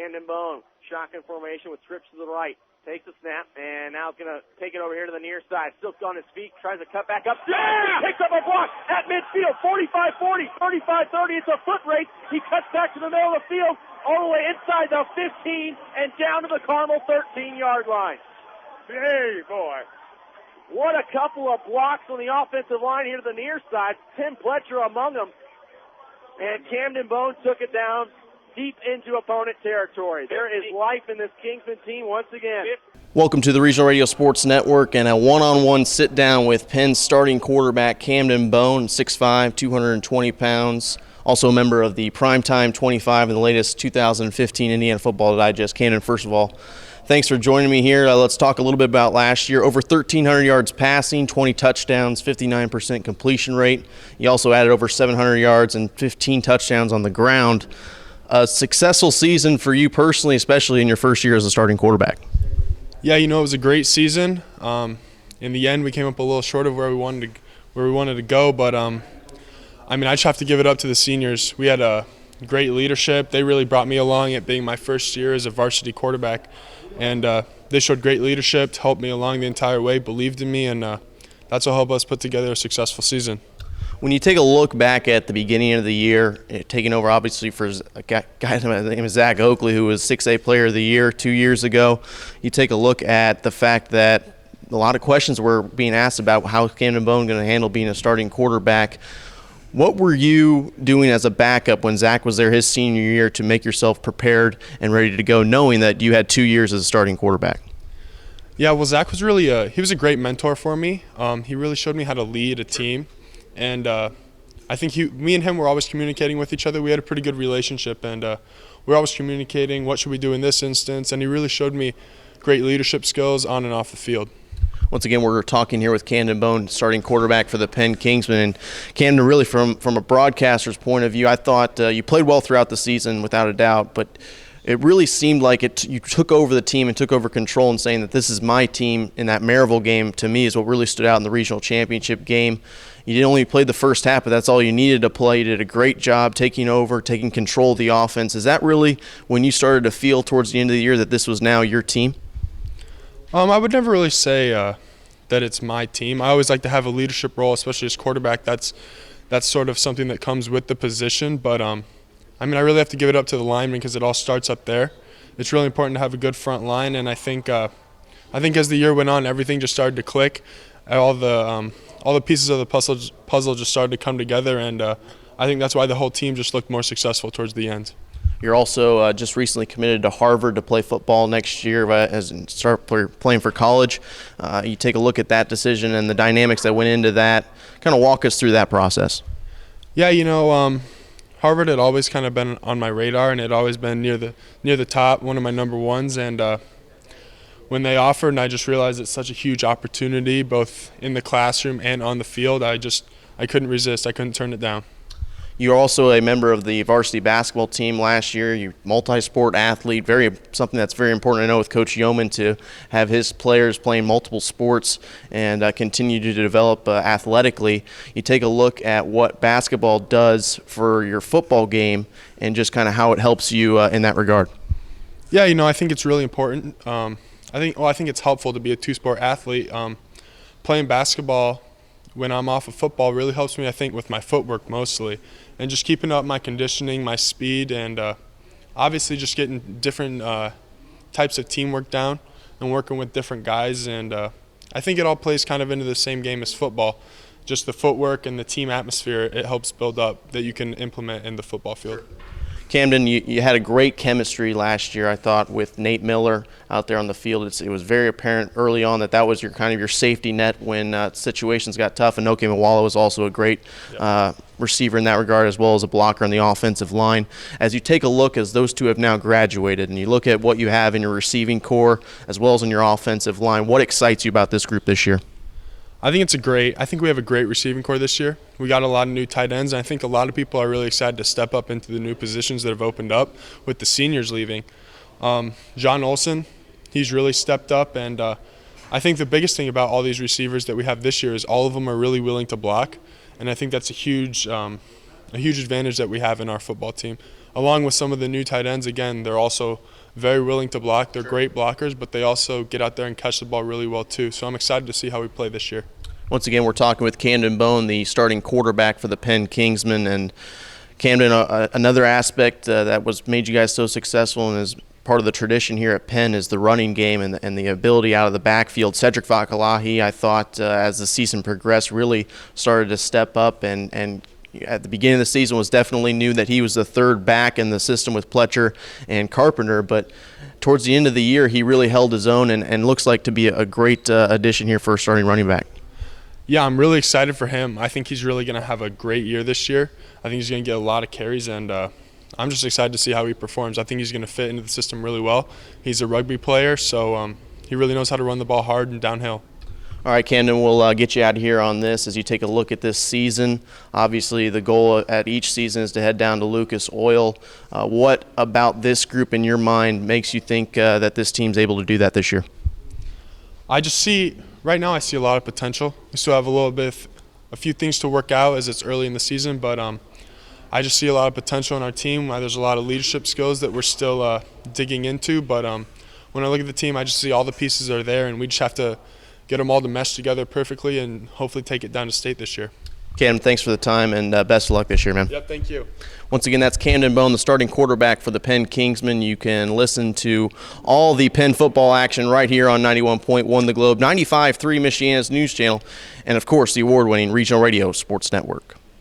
Camden Bohn, shotgun formation with trips to the right. Takes a snap, and now going to take it over here to the near side. Still on his feet, tries to cut back up. Yeah! Picks up a block at midfield, 45-40, 35-30. It's a foot race. He cuts back to the middle of the field, all the way inside the 15 and down to the Carmel 13-yard line. Hey, boy. What a couple of blocks on the offensive line here to the near side. Tim Pletcher among them. And Camden Bohn took it down deep into opponent territory. There is life in this Kingsman team once again. Welcome to the Regional Radio Sports Network and a one-on-one sit-down with Penn's starting quarterback Camden Bohn, 6'5", 220 pounds, also a member of the Primetime 25 in the latest 2015 Indiana Football Digest. Camden, first of all, thanks for joining me here. Let's talk a little bit about last year. Over 1,300 yards passing, 20 touchdowns, 59% completion rate. You also added over 700 yards and 15 touchdowns on the ground. A successful season for you personally, especially in your first year as a starting quarterback. Yeah, it was a great season. In the end, we came up a little short of where we wanted to go, but I just have to give it up to the seniors. We had a great leadership. They really brought me along, it being my first year as a varsity quarterback, and they showed great leadership, helped me along the entire way, believed in me, and that's what helped us put together a successful season. When you take a look back at the beginning of the year, taking over obviously for a guy named Zach Oakley, who was 6A Player of the Year 2 years ago, you take a look at the fact that a lot of questions were being asked about how Camden Bohn going to handle being a starting quarterback. What were you doing as a backup when Zach was there his senior year to make yourself prepared and ready to go, knowing that you had 2 years as a starting quarterback? Yeah, well, Zach was really he was a great mentor for me. He really showed me how to lead a team. And I think me and him were always communicating with each other. We had a pretty good relationship, and we were always communicating, what should we do in this instance? And he really showed me great leadership skills on and off the field. Once again, we're talking here with Camden Bohn, starting quarterback for the Penn Kingsmen. And Camden, really from a broadcaster's point of view, I thought you played well throughout the season without a doubt, but it really seemed like you took over the team and took over control and saying that this is my team. In that Maryville game, to me, is what really stood out in the regional championship game. You didn't only play the first half, but that's all you needed to play. You did a great job taking over, taking control of the offense. Is that really when you started to feel towards the end of the year that this was now your team? I would never really say that it's my team. I always like to have a leadership role, especially as quarterback. That's sort of something that comes with the position. But I really have to give it up to the linemen because it all starts up there. It's really important to have a good front line, and I think as the year went on, everything just started to click. All the pieces of the puzzle just started to come together, and I think that's why the whole team just looked more successful towards the end. You're also just recently committed to Harvard to play football next year and start playing for college. You take a look at that decision and the dynamics that went into that. Kind of walk us through that process. Yeah, Harvard had always kind of been on my radar, and it had always been near the top, one of my number ones, and when they offered, and I just realized it's such a huge opportunity, both in the classroom and on the field, I couldn't resist. I couldn't turn it down. You're also a member of the varsity basketball team last year. You're a multi-sport athlete, something that's very important, I know, with Coach Yeoman to have his players playing multiple sports and continue to develop athletically. You take a look at what basketball does for your football game and just kind of how it helps you in that regard. Yeah, I think it's really important. I think it's helpful to be a two-sport athlete. Playing basketball when I'm off of football really helps me, I think, with my footwork mostly, and just keeping up my conditioning, my speed, and obviously just getting different types of teamwork down and working with different guys. And I think it all plays kind of into the same game as football. Just the footwork and the team atmosphere, it helps build up that you can implement in the football field. Camden, you had a great chemistry last year, I thought, with Nate Miller out there on the field. It was very apparent early on that was your safety net when situations got tough. And Noke Mawala was also a great receiver in that regard, as well as a blocker on the offensive line. As you take a look, as those two have now graduated, and you look at what you have in your receiving core as well as in your offensive line, what excites you about this group this year? I think we have a great receiving core this year. We got a lot of new tight ends, and I think a lot of people are really excited to step up into the new positions that have opened up with the seniors leaving. John Olson, he's really stepped up, and I think the biggest thing about all these receivers that we have this year is all of them are really willing to block, and I think that's a huge advantage that we have in our football team. along with some of the new tight ends, again, they're also very willing to block. They're great blockers, but they also get out there and catch the ball really well too. So I'm excited to see how we play this year. Once again, we're talking with Camden Bohn, the starting quarterback for the Penn Kingsmen. And Camden, another aspect that was made you guys so successful and is part of the tradition here at Penn is the running game and the ability out of the backfield. Cedric Vakalahi, I thought, as the season progressed, really started to step up and at the beginning of the season was definitely knew that he was the third back in the system with Pletcher and Carpenter, but towards the end of the year he really held his own and looks like to be a great addition here for a starting running back. Yeah, I'm really excited for him. I think he's really going to have a great year this year. I think he's going to get a lot of carries, and I'm just excited to see how he performs. I think he's going to fit into the system really well. He's a rugby player, so he really knows how to run the ball hard and downhill. All right, Camden, we'll get you out of here on this as you take a look at this season. Obviously, the goal at each season is to head down to Lucas Oil. What about this group in your mind makes you think that this team's able to do that this year? Right now I see a lot of potential. We still have a few things to work out as it's early in the season, but I just see a lot of potential in our team. There's a lot of leadership skills that we're still digging into, but when I look at the team, I just see all the pieces are there, and we just have to get them all to mesh together perfectly and hopefully take it down to state this year. Camden, thanks for the time, and best of luck this year, man. Yep, thank you. Once again, that's Camden Bohn, the starting quarterback for the Penn Kingsmen. You can listen to all the Penn football action right here on 91.1 The Globe, 95.3 Michiana's news channel, and, of course, the award-winning Regional Radio Sports Network.